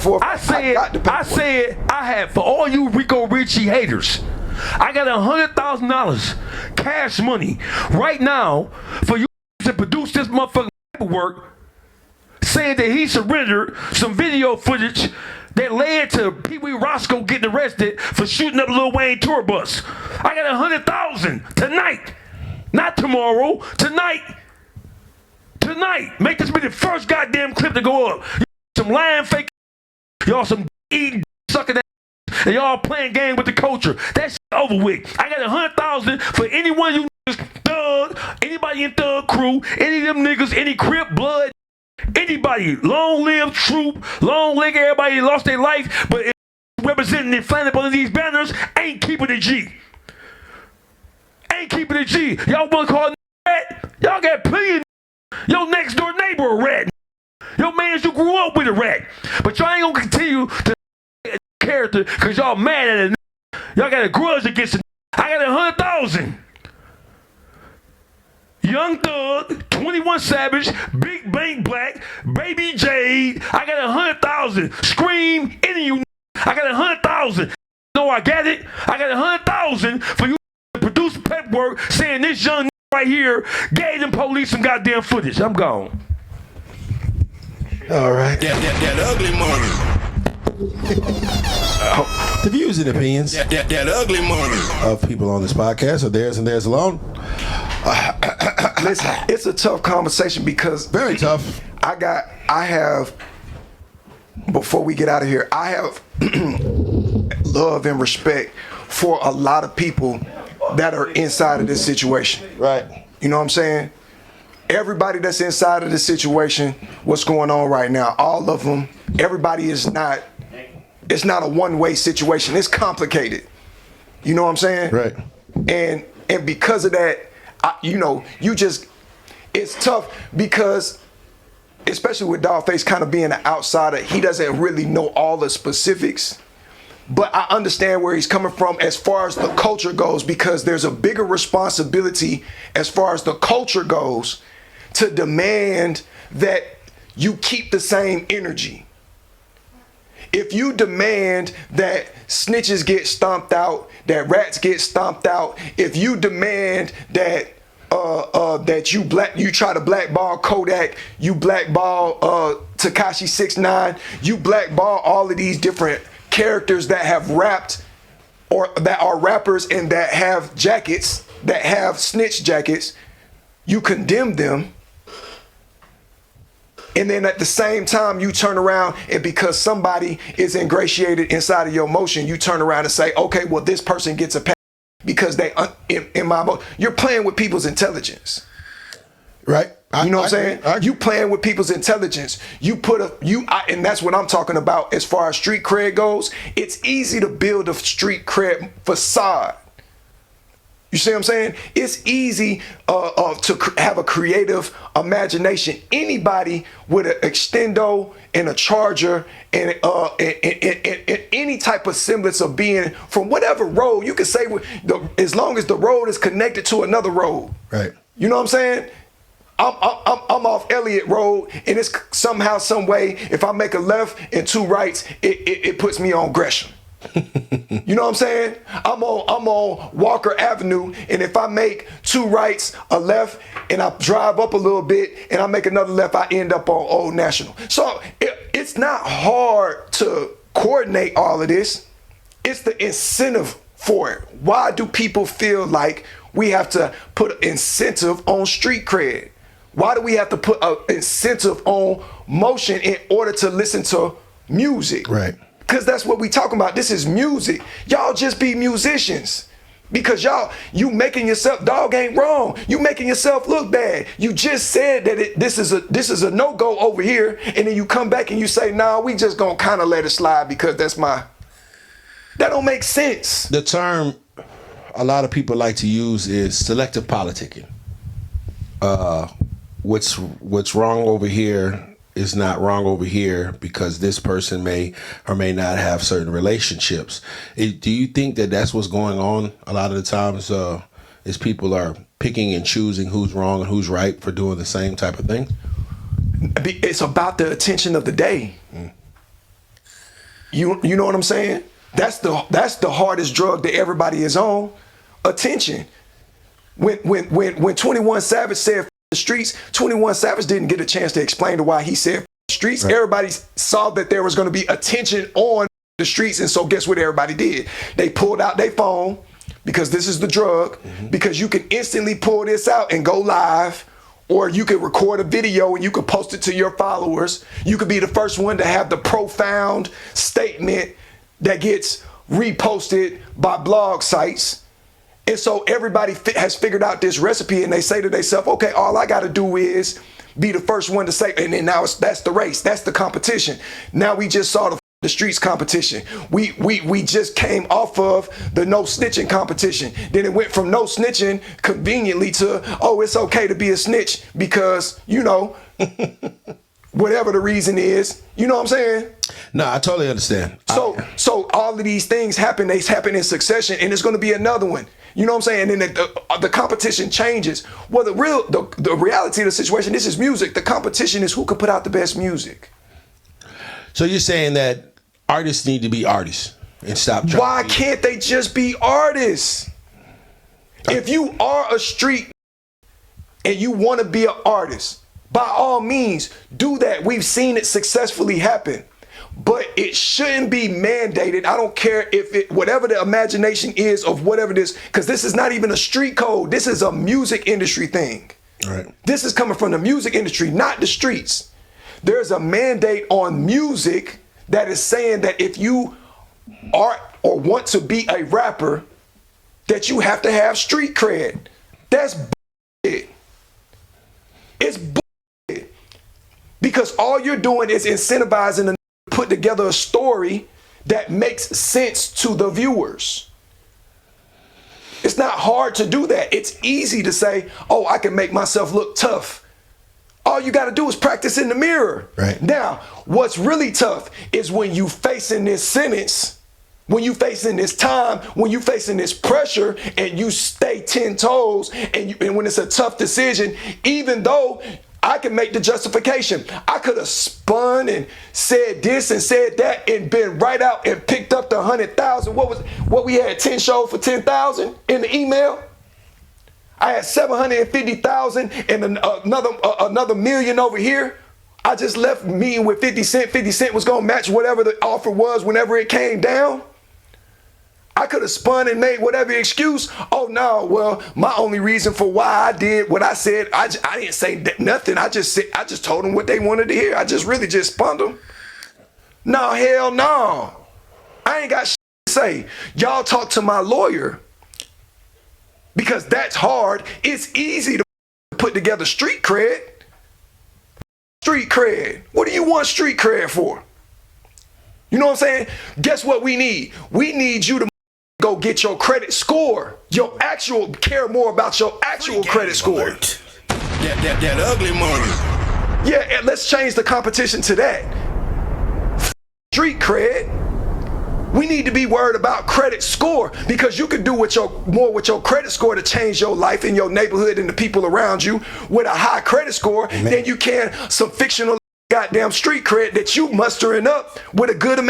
for. I said I had, for all you Rico Richie haters, I got $100,000 cash money right now for you to produce this motherfucking paperwork saying that he surrendered some video footage that led to Peewee Roscoe getting arrested for shooting up Lil Wayne tour bus. I got $100,000 tonight, not tomorrow, tonight. Tonight, make this be the first goddamn clip to go up. You some lying fake, y'all some eating sucking that, and y'all playing game with the culture. That shit over with. I got $100,000 for any one of you niggas, Thug, anybody in Thug Crew, any of them niggas, any Crip, Blood, anybody. Long live Troop, long live everybody lost their life, but if representing and flying up under these banners ain't keeping it G. Ain't keeping it G. Y'all wanna call rat? Y'all got plenty of your next door neighbor a rat. Your mans you grew up with a rat. But y'all ain't gonna continue to character because y'all mad at it. Y'all got a grudge against it. I got 100,000. Young Thug, 21 Savage, Big Bank Black, Baby Jade. I got 100,000. Scream, any of you. I got 100,000. No, I got it. I got 100,000 for you to produce paperwork saying this young right here gave them police some goddamn footage. I'm gone. All right. That ugly money. The views and opinions That ugly money of people on this podcast are theirs and theirs alone. Listen, it's a tough conversation because Very tough. I have, before we get out of here, I have love and respect for a lot of people that are inside of this situation. Right. You know what I'm saying? Everybody that's inside of this situation, what's going on right now, all of them, everybody is not, it's not a one-way situation. It's complicated. You know what I'm saying? Right. And because of that, it's tough because, especially with Dawgface kind of being an outsider, he doesn't really know all the specifics. But I understand where he's coming from as far as the culture goes, because there's a bigger responsibility as far as the culture goes to demand that you keep the same energy. If you demand that snitches get stomped out, that rats get stomped out, if you demand that that you try to blackball Kodak, you blackball Tekashi 6ix9ine, you blackball all of these different characters that have rapped or that are rappers and that have jackets, that have snitch jackets, you condemn them. And then at the same time, you turn around and because somebody is ingratiated inside of your motion, you turn around and say, okay, well, this person gets a pass because they, in my motion. You're playing with people's intelligence. Right. You know what I'm saying? You playing with people's intelligence. And that's what I'm talking about as far as street cred goes. It's easy to build a street cred facade. You see what I'm saying? It's easy to have a creative imagination. Anybody with an extendo and a charger and any type of semblance of being from whatever road, you can say as long as the road is connected to another road. Right. You know what I'm saying? I'm off Elliott Road, and it's somehow, some way, if I make a left and two rights, it puts me on Gresham. You know what I'm saying? I'm on Walker Avenue, and if I make two rights, a left, and I drive up a little bit, and I make another left, I end up on Old National. So it's not hard to coordinate all of this. It's the incentive for it. Why do people feel like we have to put an incentive on street cred? Why do we have to put an incentive on motion in order to listen to music? Right. Because that's what we talking about. This is music. Y'all just be musicians. Because you making yourself, dog ain't wrong. You making yourself look bad. You just said that this is a no-go over here, and then you come back and you say, nah, we just gonna kind of let it slide because that don't make sense. The term a lot of people like to use is selective politicking. What's wrong over here is not wrong over here because this person may or may not have certain relationships. Do you think that that's what's going on a lot of the times? Is people are picking and choosing who's wrong and who's right for doing the same type of thing? It's about the attention of the day. You know what I'm saying? That's the hardest drug that everybody is on. Attention. When 21 Savage said the streets, 21 Savage didn't get a chance to explain to why he said the streets. Right. Everybody saw that there was going to be attention on the streets, and so guess what everybody did? They pulled out their phone, because this is the drug, because you can instantly pull this out and go live, or you could record a video and you could post it to your followers. You could be the first one to have the profound statement that gets reposted by blog sites. And so everybody has figured out this recipe, and they say to themselves, okay, all I got to do is be the first one to say, and then now that's the race, that's the competition. Now we just saw the streets competition. We just came off of the no snitching competition. Then it went from no snitching conveniently to, oh, it's okay to be a snitch because, you know, whatever the reason is, you know what I'm saying? No, I totally understand. So all of these things happen, they happen in succession, and there's going to be another one. You know what I'm saying? And then the competition changes. Well, the reality of the situation, this is music. The competition is who can put out the best music. So you're saying that artists need to be artists and stop trying. Why can't they just be artists? If you are a street and you want to be an artist, by all means, do that. We've seen it successfully happen. But it shouldn't be mandated. I don't care if it, whatever the imagination is of whatever it is, because this is not even a street code. This is a music industry thing. Right. This is coming from the music industry, not the streets. There's a mandate on music that is saying that if you are or want to be a rapper, that you have to have street cred. That's bullshit. It's bullshit. Because all you're doing is incentivizing the put together a story that makes sense to the viewers. It's not hard to do that. It's easy to say, oh, I can make myself look tough. All you got to do is practice in the mirror. Right. Now, what's really tough is when you facing this sentence, when you facing this time, when you facing this pressure, and you stay 10 toes, and when it's a tough decision, even though I can make the justification. I could have spun and said this and said that and been right out and picked up the 100,000. What we had 10 shows for 10,000 in the email. I had 750,000 and another million over here. I just left meeting with 50 Cent. 50 Cent was gonna match whatever the offer was whenever it came down. I could have spun and made whatever excuse. Oh no, well, my only reason for why I did what I said, I didn't say nothing. I just told them what they wanted to hear. I just really just spun them. No, hell no. I ain't got shit to say. Y'all talk to my lawyer, because that's hard. It's easy to put together street cred. Street cred. What do you want street cred for? You know what I'm saying? Guess what we need? We need you to go get your credit score. Care more about your actual credit score. That ugly money. Yeah, and let's change the competition to that. Street cred. We need to be worried about credit score, because you can do more with your credit score to change your life in your neighborhood and the people around you with a high credit score than you can some fictional goddamn street cred that you mustering up with a good imagination.